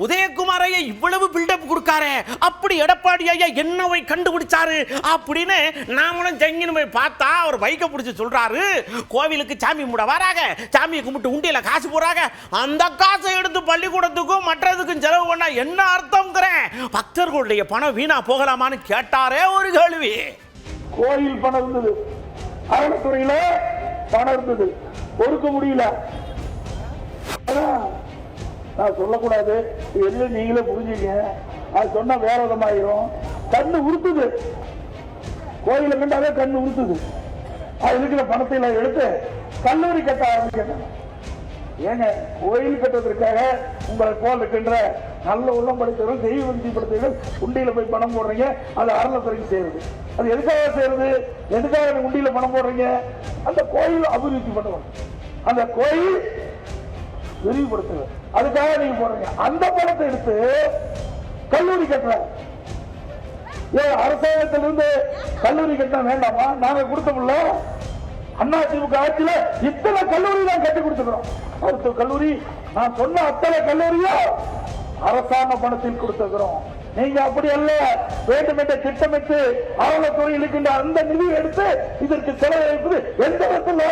உதயகுமார் ஐயா இவ்வளவு பில்டப் கொடுக்காரு, அப்படி எடப்பாடி ஐயா என்னவை கண்டுபிடிச்சாரு அப்படின்னு நாமளும் ஜங்கின்னு போய் பார்த்தா அவர் பைக்கை பிடிச்சி சொல்றாரு, கோவிலுக்கு சாமி மூட வராங்க, சாமியை கும்பிட்டு உண்டியில காசு போறாங்க, அந்த காசை எடுத்து பள்ளிக்கூடத்துக்கும் மற்றதுக்கும் செலவு பண்ணா என்ன அர்த்தம்ங்கிறேன், பக்தர்களுடைய பணம் வீணா போகலாமான்னு கேட்டாரே ஒரு கேள்வி. கோயில் பணம் இருந்தது, அறநிலையத்துறையில பணம் இருந்தது, ஒடுக்க முடியல. நான் சொல்லக்கூடாது, என்ன நீங்களே புரிஞ்சுங்க. அது சொன்னா வேற விதமாயிரும். கண்ணு உறுத்துது, கோயில கண்டாலே கண்ணு உறுத்துது. அது இருக்கிற பணத்தை எல்லாம் எடுத்து கல்லூரி கட்ட ஆரம்பிக்கணும். ஏங்க, கோயில் கட்டுவதற்காக உங்களை போல் இருக்கின்ற நல்ல உள்ளம் படைத்தவர்கள், தெய்வ பக்தி படைத்தவர்கள் உண்டியில போய் பணம் போடுறீங்க. அது அறநிலையத்துறைக்கு சேருது. அது எதுக்காக சேருது? எதுக்காக உண்டியில பணம் போடுறீங்க? அந்த கோயில் அபிவிருத்தி பண்ணுவாங்க, அந்த கோயில் விரிவுபடுத்துங்க, அதுக்காக நீங்க போறீங்க. அந்த பணத்தை எடுத்து கல்லூரி கட்டுற, ஏன் அரசாங்கத்திலிருந்து கல்லூரி கட்ட வேண்டாமா? நாங்க கொடுத்தோம்ல, அதிமுக ஆட்சியில இத்தனை கல்லூரி தான் கட்டி கொடுத்துக்கிறோம். மருத்துவ கல்லூரி, நான் சொன்ன அத்தனை கல்லூரியா அரசாங்க பணத்தில் கொடுத்துக்கிறோம். நீங்க அப்படி அல்ல, வேண்டுமென்ற திட்டமிட்டு அறநிலையத்துறையில் இருக்கின்ற அந்த நிதியை எடுத்து இதற்கு செலவழிப்பது எந்த விதத்தில்